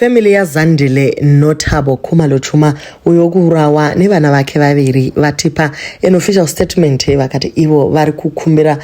Family ya Zandile Nothabo Khumalo Chuma uyokurawa nevana vake vaviri vatipa an official statement vakati ivo vari kukumbira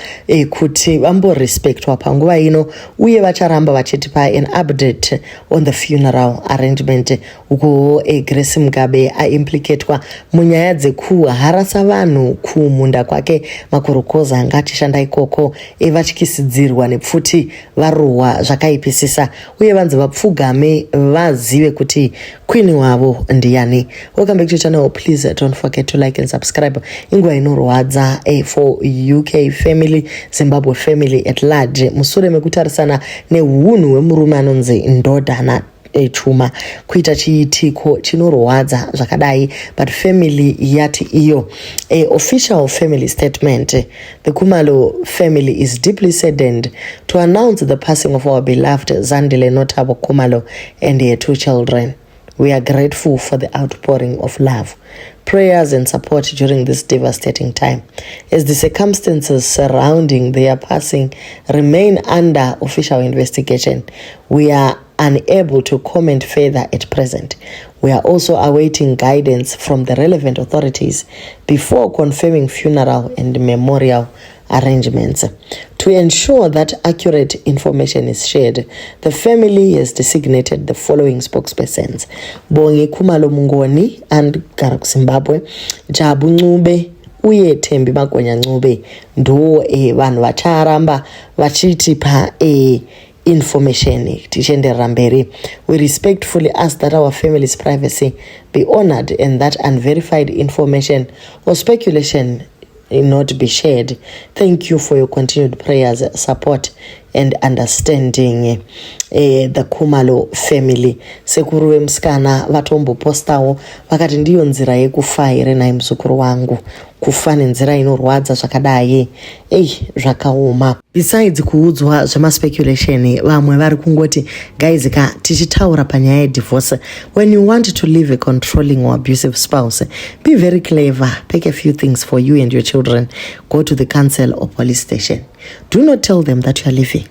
kuti vambo respectwa panguva ino uye vacharamba vachitipa an update on the funeral arrangement uko Grace Mugabe aimplicatwa munyaya dzekuharasa vanhu kumunda kwake Makurokoza ngachishanda ikoko vachikisidzirwa nepfuti varohwa zvakaipisisa uye vanzi vapfugame vazive kuti queen wavo ndiani. Welcome back to the channel. Please don't forget to like and subscribe. Ingwa inorwadza for UK family, Zimbabwe family at large. Musure mekutarisana nehunhu hwemurume anonzi Ndodana Chuma kuita chiitiko chinorwadza zvakadai, but family yati iyo official family statement. The Khumalo family is deeply saddened to announce the passing of our beloved Zandile Nothabo Khumalo and their two children. We are grateful for the outpouring of love, prayers and support during this devastating time. As the circumstances surrounding their passing remain under official investigation, we are unable to comment further at present. We are also awaiting guidance from the relevant authorities before confirming funeral and memorial arrangements. To ensure that accurate information is shared, the family has designated the following spokespersons: Bongi Khumalo Mungoni and Garuk Zimbabwe, Jabu Ncube uye Thembi Magonya Ncube ndo vanhu vacharamba vachitipa information tichende ramberi. We respectfully ask that our family's privacy be honored and that unverified information or speculation not be shared. Thank you for your continued prayers, support and understanding. The Khumalo family sekuru wemskana vatombo postawo vakati ndiyo nzira yekufa here naye muzukuru wangu, kufa nenzira inorwadza zvakadai zvakaoma. Besides kuudzwa zvemaspekulation, vamwe vari kungoti guys tichitaura panyaya yedivorce, when you want to leave a controlling or abusive spouse, be very clever, pick a few things for you and your children, go to the council or police station. Do not tell them that you are leaving.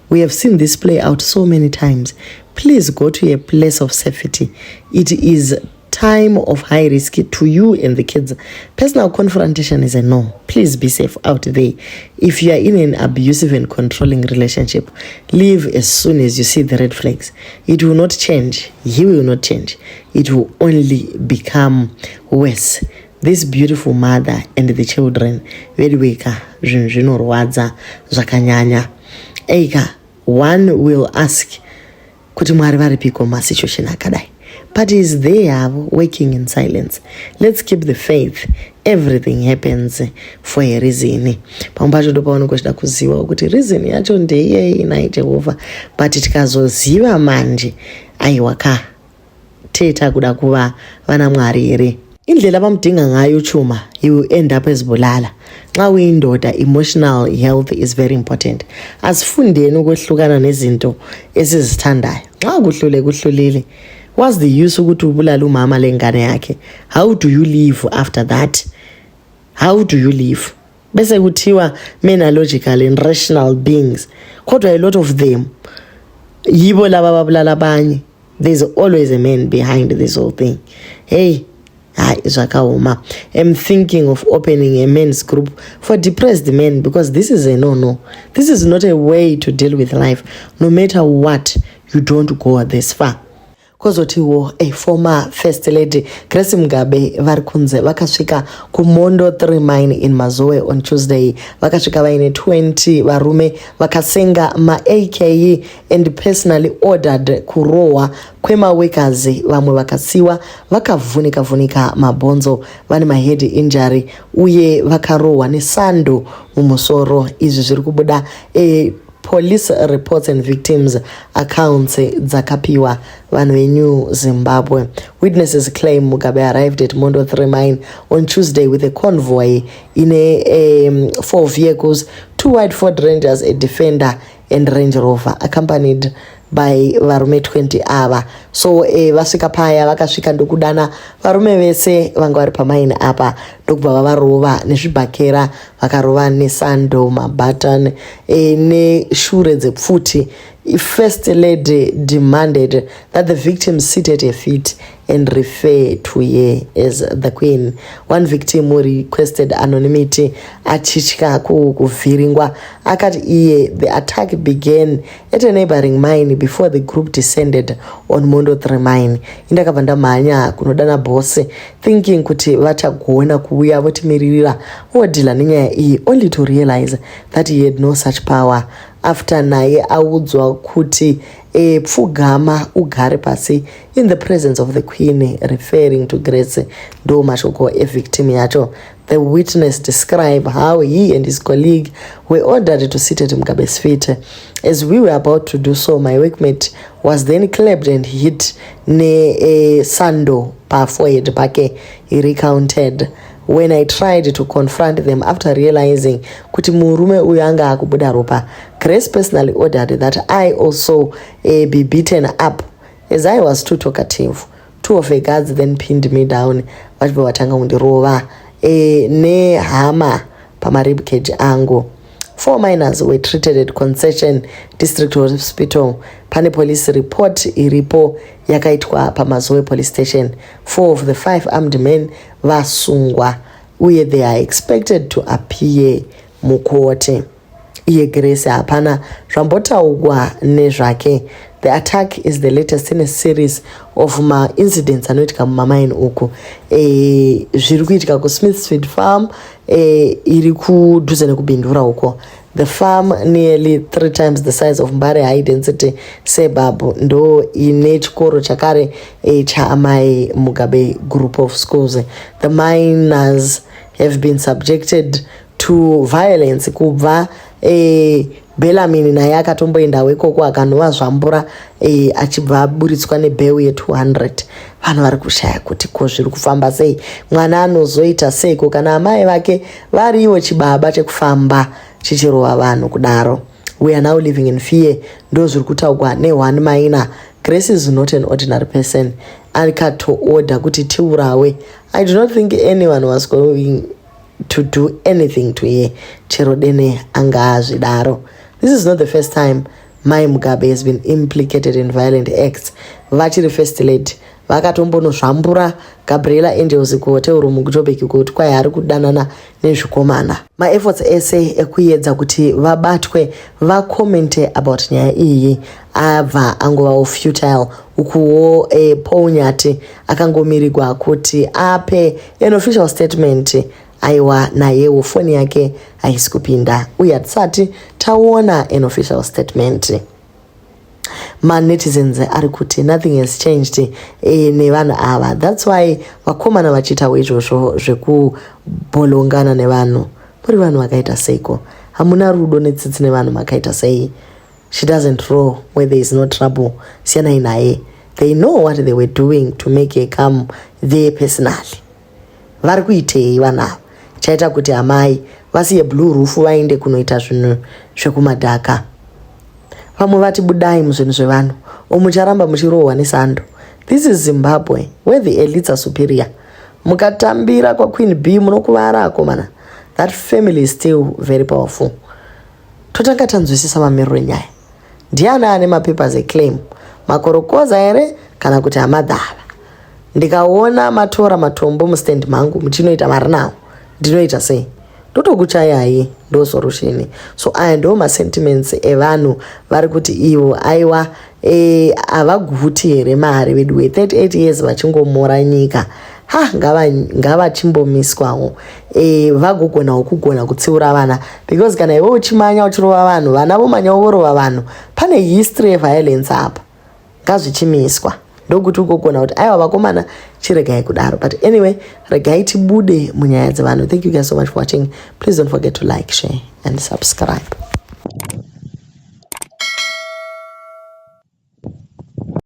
We have seen this play out so many times. Please go to a place of safety. It is time of high risk to you and the kids. Personal confrontation is a no. Please be safe out there. If you are in an abusive and controlling relationship, leave as soon as you see the red flags. It will not change. He will not change. It will only become worse. This beautiful mother and the children very weka zvinorwadza zvakanyanya. One will ask kuti Mwari varipiko ma situation akadai, but is there working in silence. Let's keep the faith. Everything happens for a reason. Pambacho ndopaona kuchida kuziva kuti reason yacho ndeyei na Jehovah, but tikazoziva manje aiwaka teta kuda kuva vana Mwari here. Indlela bamdinga ngayo Chuma, he will end up as bulala. Xa uyindoda, emotional health is very important. Asifundeni ukwehlukana nezinto esizithandayo. Xa kuhlulile, what's the use ukuthi ubulala umama lengane yakhe? How do you live after that? How do you live? Bese kuthiwa men are logical and rational beings. Kodwa a lot of them yibo laba babulala abanye. There's always a man behind this whole thing. I'm thinking of opening a men's group for depressed men because this is a no. This is not a way to deal with life. No matter what, you don't go this far. Kozotiwo a former first lady Grace Mugabe varikunze vakasvika kuMondo 3 mine in Mazoe on Tuesday. Vakasvika vaine 20 varume vakasenga ma-AKE and personally ordered kurohwa kwemawekazi. Vamwe vakasiwa vakavhunika mabhonzo, vane mahead injury uye vakarohwa nesando mumusoro. Izvi zviri kubuda police reports and victims accounts dzakapiwa vanhu veNew Zimbabwe. Witnesses claim Mugabe arrived at Mondo 3 mine on Tuesday with a convoy in 4 vehicles, 2 white Ford Rangers, a Defender and Range Rover, accompanied by varume 20 ava. So vasvika paya vakasvika ndokudana varume vese vanga vari pamaini apa ndokubva vavarova nezvibhakera, vakarova nesando, mabhatani neshure dzepfuti First Lady demanded that the victim sit at her feet and refer to her as the Queen. One victim who requested anonymity achitya kuvhiringwa akati the attack began at a neighboring mine before the group descended on Mondo 3 mine. Indakabva ndamhanya kunodana bosi thinking kuti vachagona kuuya votimiririra vodhila nenyaya iyi, only to realize that he had no such power after naye audzwa kuti pfugama ugare pasi in the presence of the Queen, referring to Grace. Ndo mashoko victim yacho. The witness described how he and his colleague were ordered to sit at Mugabe's feet. As we were about to do so, my workmate was then clapped and hit ne sando pa forehead pake, he recounted. When I tried to confront them after realizing kuti murume uyu anga akubuda ropa, Grace personally ordered that I also be beaten up. As I was too talkative, two of her guards then pinned me down vachibva vatanga kundirova ne hama pama rib cage angu. 4 minors were treated at Concession District Hospital. Pane police report iripo yakaitwa pamazoe police station. 4 of the 5 armed men vasungwa uye they are expected to appear mukote. Iye Grace hapana zvambotaurwa nezvake. The attack is the latest in a series of incidents anoitika mumamaini uku. Zviri kuitika ku Smithfield Farm iri kudhuze nekubindura uko. The farm, nearly 3 times the size of Mbare high density suburb, ndo ine chikoro chakare chaamai Mugabe group of schools. The miners have been subjected to violence kubva Bellarmine naye akatomboendawo ikoko akanova zvambura achibva aburitswa nebheu ye200. Vanhu vari kushaya kuti ko zviri kufamba sei, mwana anozoita seiko kana amai vake variwo chibaba chekufamba chichirova vanhu kudaro. We are now living in fear. Ndo zviri kutaurwa ne1 miner. Grace is not an ordinary person. Akato-order kuti tiurawe. I do not think anyone was going to do anything to her. Chero dene anga zvidaro. This is not the first time Mai Mugabe has been implicated in violent acts. Vachiri first lady vakatombono zvambura Gabriela Angels kuhoteuro mukutobeki kuti kwai ari kudanana nezvikomana. Maefforts ese ekuedza kuti vabatwe vakomente about nyaya iyi abva angova futile, ukuwo Paul Nyati akangomirigwa kuti ape an official statement. Aiwa nayewo foni yake haisi kupinda uye hatisati taona an official statement. Netizens ari kuti nothing has changed nevanhu ava. That's why vakomana vachitawo izvozvo zvekubholongana nevanhu. Muri vanhu vakaita seiko? Hamuna rudo netsitsi nevanhu makaita sei? She doesn't roll where there is no trouble. Siyanai naye. They know what they were doing to make her come there personally. Vari kuitei vanhu ava? Chaita kuti amai vasiye blue roof vaende kunoita zvinhu zvekumadhaka. Vamwe vati budai muzvinhu zvevanhu mucharamba muchirohwa nesando. This is Zimbabwe where the elites are superior. Mukatambira kwa Queen B munokuvara akomana. That family is still very powerful. Totanga tanzwisisa mamiriro enyaya. Ndiani ane mapapers eclaim? Makorokoza ere kana kuti amadhava? Ndikaona matora matombo mustand mangu muchinoita mari nawo ndinoita sei? Ndotokuchayai ndo solution. So aya ndo masentiments evanhu vari kuti ivo aiwa avaguti here mari vedu 38 years vachingomora nyika. Ngava chimbomiswawo vagogonawo kugona kutsiura vana, because kana iwe uchimanya uchirova vanhu vana vomanyawo vorova vanhu, pane history yeviolence apa. Ngazvichimiswa ndokuti ugogona kuti aiwa vakomana chiregai kudaro. But anyway, regai tibude munyaya dzevanhu. Thank you guys so much for watching. Please don't forget to like, share and subscribe.